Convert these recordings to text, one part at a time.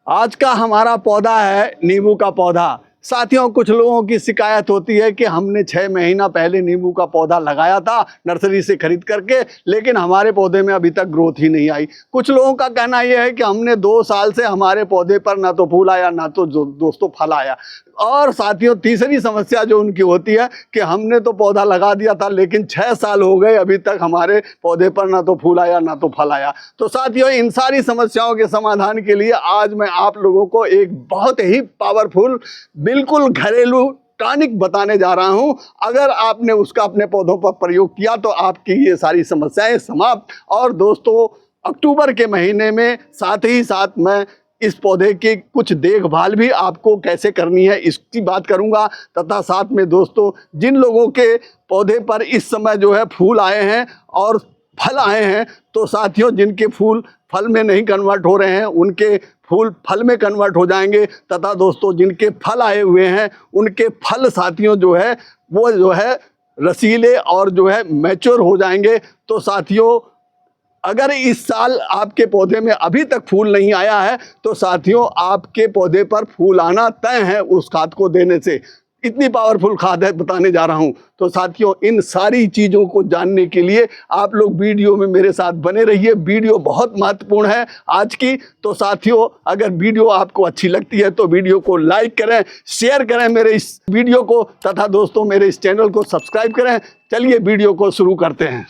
आज का हमारा पौधा है नींबू का पौधा। साथियों, कुछ लोगों की शिकायत होती है कि हमने 6 महीना पहले नींबू का पौधा लगाया था नर्सरी से खरीद करके, लेकिन हमारे पौधे में अभी तक ग्रोथ ही नहीं आई। कुछ लोगों का कहना यह है कि हमने 2 साल से हमारे पौधे पर ना तो फूल आया ना तो दोस्तों फल आया। और साथियों, तीसरी समस्या जो उनकी होती है कि हमने तो पौधा लगा दिया था लेकिन 6 साल हो गए, अभी तक हमारे पौधे पर ना तो फूल आया ना तो फल आया। तो साथियों, इन सारी समस्याओं के समाधान के लिए आज मैं आप लोगों को एक बहुत ही पावरफुल बिल्कुल घरेलू टॉनिक बताने जा रहा हूं। अगर आपने उसका अपने पौधों पर प्रयोग किया तो आपकी ये सारी समस्याएं समाप्त। और दोस्तों, अक्टूबर के महीने में साथ ही साथ मैं इस पौधे की कुछ देखभाल भी आपको कैसे करनी है इसकी बात करूंगा, तथा साथ में दोस्तों, जिन लोगों के पौधे पर इस समय जो है फूल आए हैं और फल आए हैं, तो साथियों जिनके फूल फल में नहीं कन्वर्ट हो रहे हैं उनके फूल फल में कन्वर्ट हो जाएंगे, तथा दोस्तों जिनके फल आए हुए हैं उनके फल साथियों जो है वो जो है रसीले और जो है मैच्योर हो जाएंगे। तो साथियों, अगर इस साल आपके पौधे में अभी तक फूल नहीं आया है तो साथियों आपके पौधे पर फूल आना तय है उस खाद को देने से। इतनी पावरफुल खाद है बताने जा रहा हूं। तो साथियों, इन सारी चीज़ों को जानने के लिए आप लोग वीडियो में मेरे साथ बने रहिए। वीडियो बहुत महत्वपूर्ण है आज की। तो साथियों, अगर वीडियो आपको अच्छी लगती है तो वीडियो को लाइक करें, शेयर करें मेरे इस वीडियो को, तथा दोस्तों मेरे इस चैनल को सब्सक्राइब करें। चलिए वीडियो को शुरू करते हैं।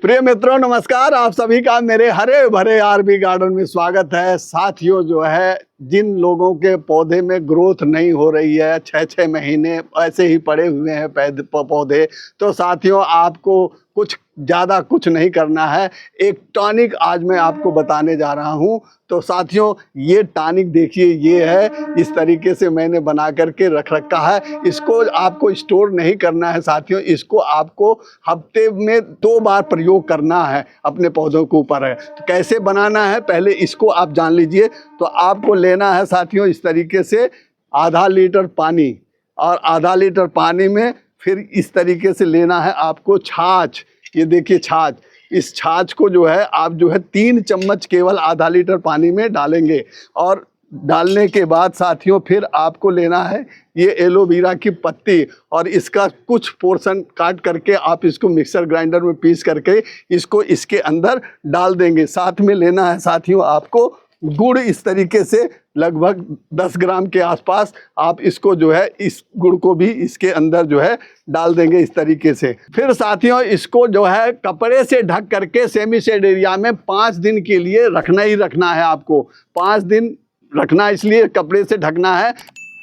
प्रिय मित्रों, नमस्कार। आप सभी का मेरे हरे भरे आरबी गार्डन में स्वागत है। साथियों, जो है जिन लोगों के पौधे में ग्रोथ नहीं हो रही है, 6-6 महीने ऐसे ही पड़े हुए हैं पौधे, तो साथियों आपको कुछ ज़्यादा कुछ नहीं करना है। एक टॉनिक आज मैं आपको बताने जा रहा हूं। तो साथियों, ये टॉनिक देखिए, ये है, इस तरीके से मैंने बना करके रख रखा है। इसको आपको स्टोर नहीं करना है साथियों, इसको आपको हफ्ते में 2 बार प्रयोग करना है, अपने पौधों के ऊपर है। तो कैसे बनाना है पहले इसको आप जान लीजिए। तो आपको लेना है साथियों इस तरीके से आधा लीटर पानी, और आधा लीटर पानी में फिर इस तरीके से लेना है आपको छाछ। ये देखिए छाछ, इस छाछ को जो है आप जो है 3 चम्मच केवल आधा लीटर पानी में डालेंगे। और डालने के बाद साथियों फिर आपको लेना है ये एलोवेरा की पत्ती, और इसका कुछ पोर्शन काट करके आप इसको मिक्सर ग्राइंडर में पीस करके इसको इसके अंदर डाल देंगे। साथ में लेना है साथियों आपको गुड़, इस तरीके से लगभग 10 ग्राम के आसपास आप इसको जो है इस गुड़ को भी इसके अंदर जो है डाल देंगे इस तरीके से। फिर साथियों इसको जो है कपड़े से ढक करके सेमी शेड एरिया में 5 दिन के लिए रखना ही रखना है। आपको 5 दिन रखना, इसलिए कपड़े से ढकना है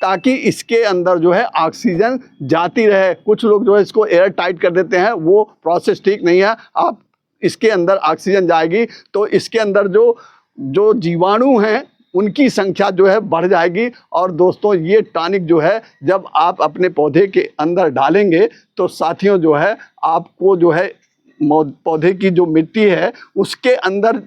ताकि इसके अंदर जो है ऑक्सीजन जाती रहे। कुछ लोग जो है इसको एयर टाइट कर देते हैं, वो प्रोसेस ठीक नहीं है। आप इसके अंदर ऑक्सीजन जाएगी तो इसके अंदर जो जीवाणु हैं उनकी संख्या जो है बढ़ जाएगी। और दोस्तों, ये टॉनिक जो है जब आप अपने पौधे के अंदर डालेंगे तो साथियों जो है आपको जो है पौधे की जो मिट्टी है उसके अंदर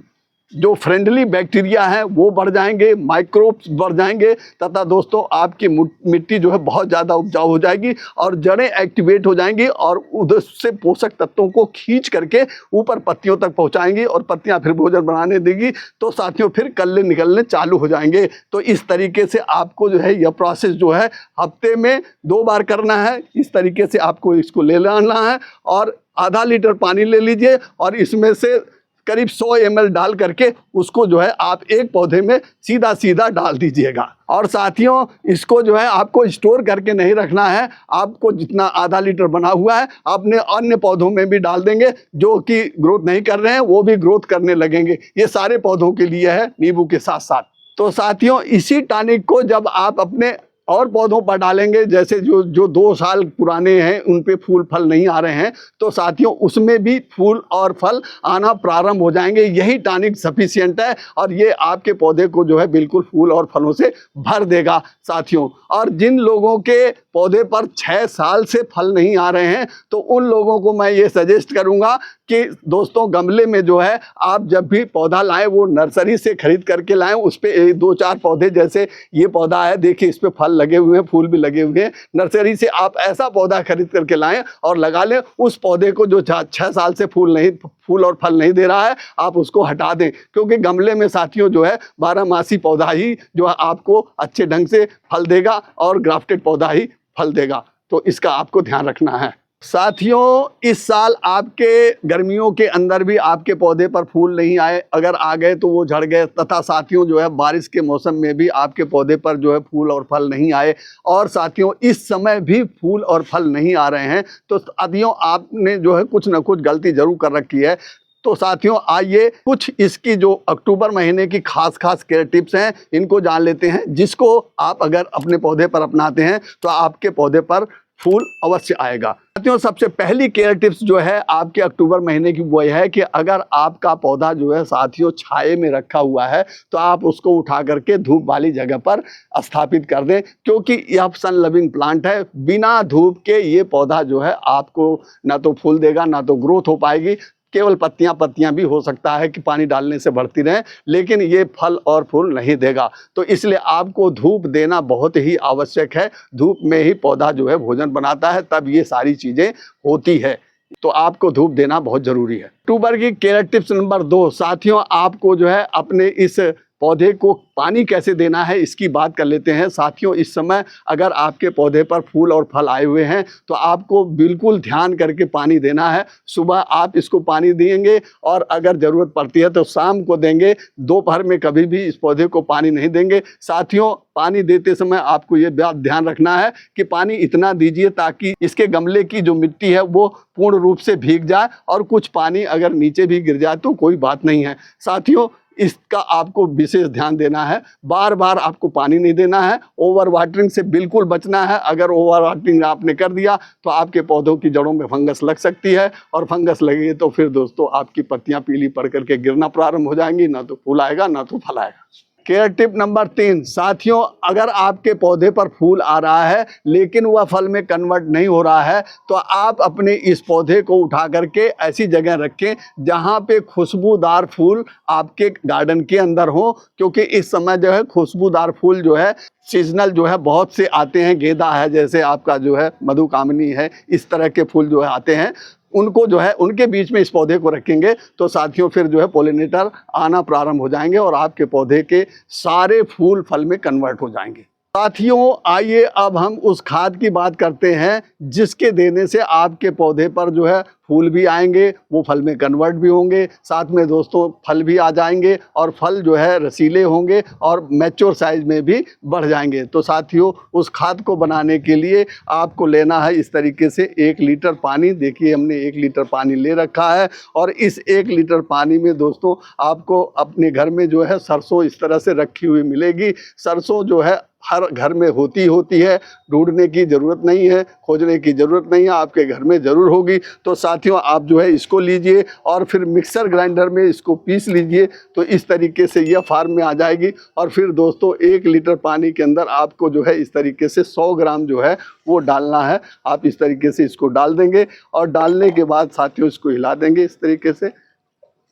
जो फ्रेंडली बैक्टीरिया हैं वो बढ़ जाएंगे, माइक्रोब्स बढ़ जाएंगे, तथा दोस्तों आपकी मिट्टी जो है बहुत ज़्यादा उपजाऊ हो जाएगी और जड़ें एक्टिवेट हो जाएंगी और उधर से पोषक तत्वों को खींच करके ऊपर पत्तियों तक पहुंचाएंगी और पत्तियां फिर भोजन बनाने देगी। तो साथियों फिर कल्ले निकलने चालू हो जाएंगे। तो इस तरीके से आपको जो है यह प्रोसेस जो है हफ्ते में 2 बार करना है। इस तरीके से आपको इसको ले लेना है और आधा लीटर पानी ले लीजिए और इसमें से करीब 100 ml डाल करके उसको जो है आप एक पौधे में सीधा सीधा डाल दीजिएगा। और साथियों इसको जो है आपको स्टोर करके नहीं रखना है, आपको जितना आधा लीटर बना हुआ है अपने अन्य पौधों में भी डाल देंगे। जो कि ग्रोथ नहीं कर रहे हैं वो भी ग्रोथ करने लगेंगे। ये सारे पौधों के लिए है, नींबू के साथ साथ। तो साथियों इसी टॉनिक को जब आप अपने और पौधों पर डालेंगे, जैसे जो 2 साल पुराने हैं उन पे फूल फल नहीं आ रहे हैं, तो साथियों उसमें भी फूल और फल आना प्रारंभ हो जाएंगे। यही टॉनिक सफिशिएंट है और ये आपके पौधे को जो है बिल्कुल फूल और फलों से भर देगा साथियों। और जिन लोगों के पौधे पर 6 साल से फल नहीं आ रहे हैं, तो उन लोगों को मैं ये सजेस्ट करूंगा कि दोस्तों गमले में जो है आप जब भी पौधा लाएं वो नर्सरी से खरीद करके लाएं। उस पर 2-4 पौधे, जैसे ये पौधा है देखिए इस पे फल लगे हुए हैं, फूल भी लगे हुए हैं। नर्सरी से आप ऐसा पौधा खरीद करके लाएं और लगा लें। उस पौधे को जो 6 साल से फूल और फल नहीं दे रहा है आप उसको हटा दें, क्योंकि गमले में साथियों जो है 12मासी पौधा ही जो है आपको अच्छे ढंग से फल देगा और ग्राफ्टेड पौधा ही फल देगा। तो इसका आपको ध्यान रखना है। साथियों इस साल आपके गर्मियों के अंदर भी आपके पौधे पर फूल नहीं आए, अगर आ गए तो वो झड़ गए, तथा साथियों जो है बारिश के मौसम में भी आपके पौधे पर जो है फूल और फल नहीं आए, और साथियों इस समय भी फूल और फल नहीं आ रहे हैं। तो साथियों आपने जो है कुछ ना कुछ गलती जरूर कर रखी है। तो साथियों आइए कुछ इसकी जो अक्टूबर महीने की खास केयर टिप्स हैं इनको जान लेते हैं, जिसको आप अगर अपने पौधे पर अपनाते हैं तो आपके पौधे पर फूल अवश्य आएगा। साथियों सबसे पहली केयर टिप्स जो है आपके अक्टूबर महीने की वो है कि अगर आपका पौधा जो है साथियों छाए में रखा हुआ है तो आप उसको उठा करके धूप वाली जगह पर स्थापित कर दें, क्योंकि यह सन लविंग प्लांट है। बिना धूप के ये पौधा जो है आपको ना तो फूल देगा ना तो ग्रोथ हो पाएगी, केवल पत्तियां भी हो सकता है कि पानी डालने से बढ़ती रहें, लेकिन ये फल और फूल नहीं देगा। तो इसलिए आपको धूप देना बहुत ही आवश्यक है। धूप में ही पौधा जो है भोजन बनाता है, तब ये सारी चीजें होती है। तो आपको धूप देना बहुत जरूरी है। अक्टूबर की केयर टिप्स नंबर 2 साथियों आपको जो है अपने इस पौधे को पानी कैसे देना है इसकी बात कर लेते हैं। साथियों इस समय अगर आपके पौधे पर फूल और फल आए हुए हैं तो आपको बिल्कुल ध्यान करके पानी देना है। सुबह आप इसको पानी देंगे और अगर ज़रूरत पड़ती है तो शाम को देंगे, दोपहर में कभी भी इस पौधे को पानी नहीं देंगे। साथियों पानी देते समय आपको ये बात ध्यान रखना है कि पानी इतना दीजिए ताकि इसके गमले की जो मिट्टी है वो पूर्ण रूप से भीग जाए, और कुछ पानी अगर नीचे भी गिर जाए तो कोई बात नहीं है। साथियों इसका आपको विशेष ध्यान देना है, बार बार आपको पानी नहीं देना है, ओवर वाटरिंग से बिल्कुल बचना है। अगर ओवर वाटरिंग आपने कर दिया तो आपके पौधों की जड़ों में फंगस लग सकती है, और फंगस लगेगी तो फिर दोस्तों आपकी पत्तियां पीली पड़ करके गिरना प्रारंभ हो जाएंगी, ना तो फूल आएगा ना तो फल आएगा। केयर टिप नंबर 3 साथियों अगर आपके पौधे पर फूल आ रहा है लेकिन वह फल में कन्वर्ट नहीं हो रहा है तो आप अपने इस पौधे को उठा करके ऐसी जगह रखें जहां पे खुशबूदार फूल आपके गार्डन के अंदर हो, क्योंकि इस समय जो है खुशबूदार फूल जो है सीजनल जो है बहुत से आते हैं। गेंदा है, जैसे आपका जो है मधुकामनी है, इस तरह के फूल जो है आते हैं, उनको जो है उनके बीच में इस पौधे को रखेंगे तो साथियों फिर जो है पोलिनेटर आना प्रारंभ हो जाएंगे और आपके पौधे के सारे फूल फल में कन्वर्ट हो जाएंगे। साथियों आइए अब हम उस खाद की बात करते हैं जिसके देने से आपके पौधे पर जो है फूल भी आएंगे, वो फल में कन्वर्ट भी होंगे, साथ में दोस्तों फल भी आ जाएंगे और फल जो है रसीले होंगे और मैच्योर साइज में भी बढ़ जाएंगे। तो साथियों उस खाद को बनाने के लिए आपको लेना है इस तरीके से 1 लीटर पानी। देखिए हमने 1 लीटर पानी ले रखा है और इस 1 लीटर पानी में दोस्तों आपको अपने घर में जो है सरसों इस तरह से रखी हुई मिलेगी। सरसों जो है हर घर में होती है, ढूंढने की ज़रूरत नहीं है, खोजने की ज़रूरत नहीं है, आपके घर में ज़रूर होगी। तो साथियों आप जो है इसको लीजिए और फिर मिक्सर ग्राइंडर में इसको पीस लीजिए, तो इस तरीके से यह फार्म में आ जाएगी। और फिर दोस्तों 1 लीटर पानी के अंदर आपको जो है इस तरीके से 100 ग्राम जो है वो डालना है। आप इस तरीके से इसको डाल देंगे और डालने के बाद साथियों इसको हिला देंगे इस तरीके से,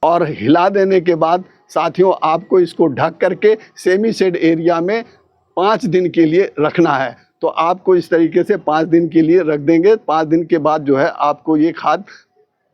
और हिला देने के बाद साथियों आपको इसको ढक करके सेमी शेड एरिया में 5 दिन के लिए रखना है। तो आपको इस तरीके से 5 दिन के लिए रख देंगे। 5 दिन के बाद जो है आपको ये खाद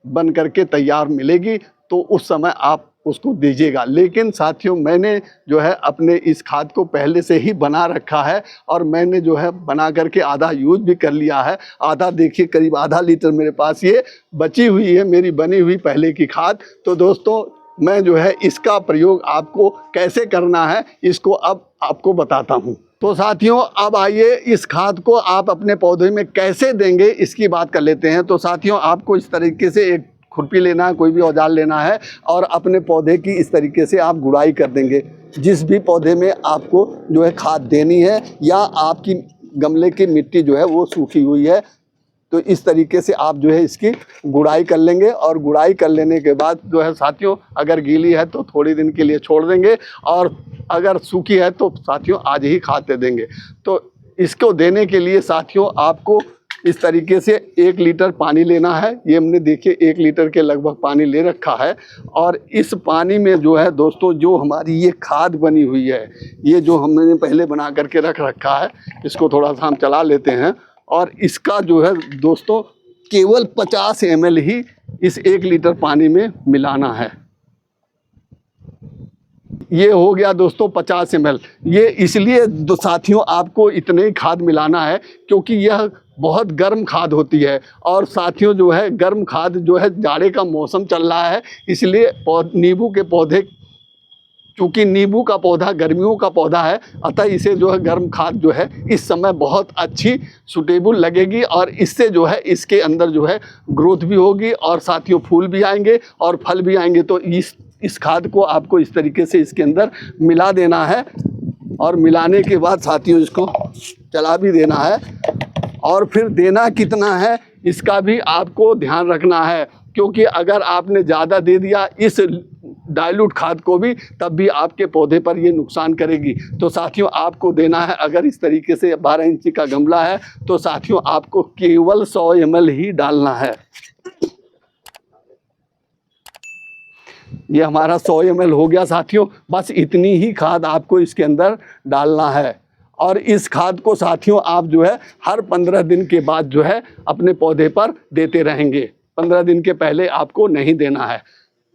बन करके तैयार मिलेगी, तो उस समय आप उसको दीजिएगा। लेकिन साथियों मैंने जो है अपने इस खाद को पहले से ही बना रखा है और मैंने जो है बना करके आधा यूज भी कर लिया है। आधा देखिए करीब आधा लीटर मेरे पास ये बची हुई है मेरी बनी हुई पहले की खाद। तो दोस्तों मैं जो है इसका प्रयोग आपको कैसे करना है इसको अब आपको बताता हूँ। तो साथियों अब आइए इस खाद को आप अपने पौधे में कैसे देंगे इसकी बात कर लेते हैं। तो साथियों आपको इस तरीके से एक खुरपी लेना है, कोई भी औजार लेना है और अपने पौधे की इस तरीके से आप गुड़ाई कर देंगे। जिस भी पौधे में आपको जो है खाद देनी है या आपकी गमले की मिट्टी जो है वो सूखी हुई है, तो इस तरीके से आप जो है इसकी गुड़ाई कर लेंगे। और गुड़ाई कर लेने के बाद जो है साथियों अगर गीली है तो थोड़ी दिन के लिए छोड़ देंगे और अगर सूखी है तो साथियों आज ही खाद दे देंगे। तो इसको देने के लिए साथियों आपको इस तरीके से 1 लीटर पानी लेना है। ये हमने देखिए 1 लीटर के लगभग पानी ले रखा है। और इस पानी में जो है दोस्तों, जो हमारी ये खाद बनी हुई है, ये जो हमने पहले बना करके रख रखा है, इसको थोड़ा सा हम चला लेते हैं। और इसका जो है दोस्तों केवल 50 ml ही इस 1 लीटर पानी में मिलाना है। ये हो गया दोस्तों 50 ml। ये इसलिए साथियों आपको इतने ही खाद मिलाना है क्योंकि यह बहुत गर्म खाद होती है। और साथियों जो है गर्म खाद जो है, जाड़े का मौसम चल रहा है, इसलिए नींबू के पौधे, चूँकि नींबू का पौधा गर्मियों का पौधा है, अतः इसे जो है गर्म खाद जो है इस समय बहुत अच्छी सूटेबल लगेगी। और इससे जो है इसके अंदर जो है ग्रोथ भी होगी और साथियों फूल भी आएंगे और फल भी आएंगे। तो इस खाद को आपको इस तरीके से इसके अंदर मिला देना है। और मिलाने के बाद साथियों इसको चला भी देना है। और फिर देना कितना है इसका भी आपको ध्यान रखना है, क्योंकि अगर आपने ज़्यादा दे दिया इस डाइल्यूट खाद को भी, तब भी आपके पौधे पर ये नुकसान करेगी। तो साथियों आपको देना है, अगर इस तरीके से 12 इंची का गमला है तो साथियों आपको केवल 100 ml ही डालना है। ये हमारा 100 ml हो गया साथियों। बस इतनी ही खाद आपको इसके अंदर डालना है। और इस खाद को साथियों आप जो है हर 15 दिन के बाद जो है अपने पौधे पर देते रहेंगे। 15 दिन के पहले आपको नहीं देना है।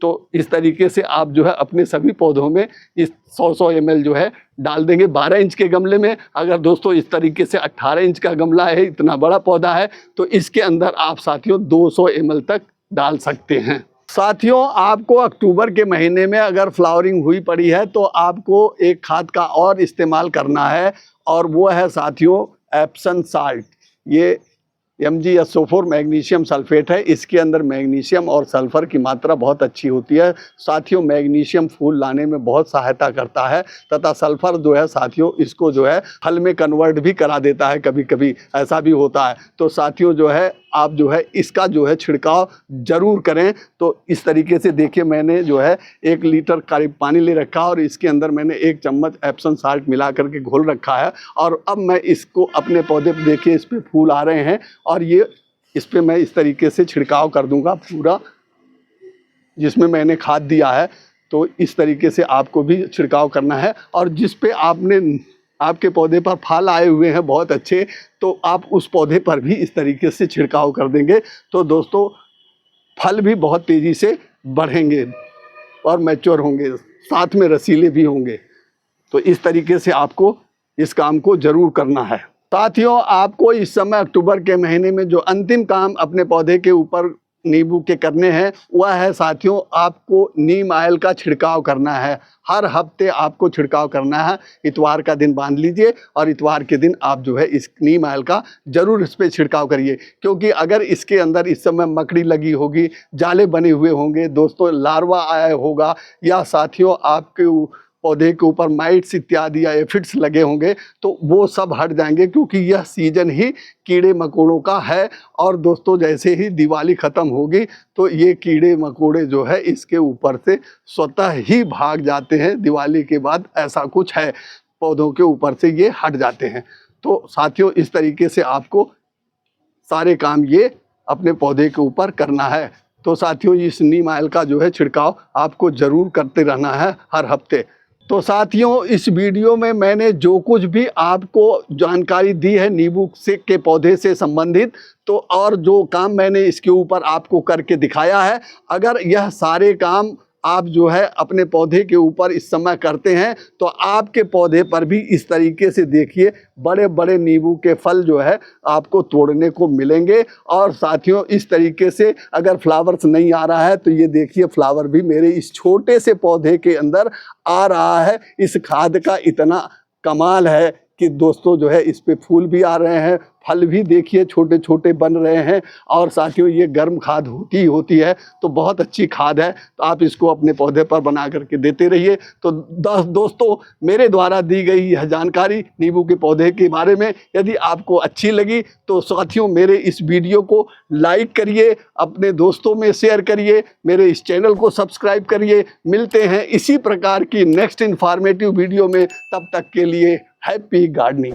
तो इस तरीके से आप जो है अपने सभी पौधों में इस 100 ml जो है डाल देंगे। 12 इंच के गमले में अगर दोस्तों इस तरीके से 18 इंच का गमला है, इतना बड़ा पौधा है, तो इसके अंदर आप साथियों 200 ml तक डाल सकते हैं। साथियों आपको अक्टूबर के महीने में अगर फ्लावरिंग हुई पड़ी है तो आपको एक खाद का और इस्तेमाल करना है, और वो है साथियों एप्सम साल्ट। ये MgSO4 मैग्नीशियम सल्फेट है। इसके अंदर मैग्नीशियम और सल्फ़र की मात्रा बहुत अच्छी होती है। साथियों मैग्नीशियम फूल लाने में बहुत सहायता करता है, तथा सल्फ़र जो है साथियों इसको जो है फल में कन्वर्ट भी करा देता है, कभी कभी ऐसा भी होता है। तो साथियों जो है आप जो है इसका जो है छिड़काव ज़रूर करें। तो इस तरीके से देखिए मैंने जो है 1 लीटर करीब पानी ले रखा और इसके अंदर मैंने 1 चम्मच एप्सम साल्ट मिला करके घोल रखा है। और अब मैं इसको अपने पौधे पर देखिए इस पर फूल आ रहे हैं, और ये इस पर मैं इस तरीके से छिड़काव कर दूंगा पूरा, जिसमें मैंने खाद दिया है। तो इस तरीके से आपको भी छिड़काव करना है। और जिस पे आपके पौधे पर फल आए हुए हैं बहुत अच्छे, तो आप उस पौधे पर भी इस तरीके से छिड़काव कर देंगे। तो दोस्तों फल भी बहुत तेज़ी से बढ़ेंगे और मैच्योर होंगे, साथ में रसीले भी होंगे। तो इस तरीके से आपको इस काम को ज़रूर करना है। साथियों आपको इस समय अक्टूबर के महीने में जो अंतिम काम अपने पौधे के ऊपर नींबू के करने हैं वह है साथियों आपको नीम ऑयल का छिड़काव करना है। हर हफ्ते आपको छिड़काव करना है। इतवार का दिन बांध लीजिए और इतवार के दिन आप जो है इस नीम ऑयल का ज़रूर इस पर छिड़काव करिए, क्योंकि अगर इसके अंदर इस समय मकड़ी लगी होगी, जाले बने हुए होंगे दोस्तों, लार्वा आया होगा, या साथियों आपके पौधे के ऊपर माइट्स इत्यादि या एफिड्स लगे होंगे, तो वो सब हट जाएंगे, क्योंकि यह सीजन ही कीड़े मकोड़ों का है। और दोस्तों जैसे ही दिवाली ख़त्म होगी तो ये कीड़े मकोड़े जो है इसके ऊपर से स्वतः ही भाग जाते हैं। दिवाली के बाद ऐसा कुछ है, पौधों के ऊपर से ये हट जाते हैं। तो साथियों इस तरीके से आपको सारे काम ये अपने पौधे के ऊपर करना है। तो साथियों इस नीम ऑयल का जो है छिड़काव आपको ज़रूर करते रहना है हर हफ्ते। तो साथियों इस वीडियो में मैंने जो कुछ भी आपको जानकारी दी है नींबू के पौधे से संबंधित, तो और जो काम मैंने इसके ऊपर आपको करके दिखाया है, अगर यह सारे काम आप जो है अपने पौधे के ऊपर इस समय करते हैं तो आपके पौधे पर भी इस तरीके से देखिए बड़े बड़े नींबू के फल जो है आपको तोड़ने को मिलेंगे। और साथियों इस तरीके से अगर फ्लावर्स नहीं आ रहा है तो ये देखिए फ्लावर भी मेरे इस छोटे से पौधे के अंदर आ रहा है। इस खाद का इतना कमाल है कि दोस्तों जो है इस पे फूल भी आ रहे हैं, फल भी देखिए छोटे छोटे बन रहे हैं। और साथियों ये गर्म खाद होती है, तो बहुत अच्छी खाद है। तो आप इसको अपने पौधे पर बना करके देते रहिए। तो दोस्तों मेरे द्वारा दी गई यह जानकारी नींबू के पौधे के बारे में यदि आपको अच्छी लगी तो साथियों मेरे इस वीडियो को लाइक करिए, अपने दोस्तों में शेयर करिए, मेरे इस चैनल को सब्सक्राइब करिए। मिलते हैं इसी प्रकार की नेक्स्ट इन्फॉर्मेटिव वीडियो में, तब तक के लिए हैप्पी गार्डनिंग।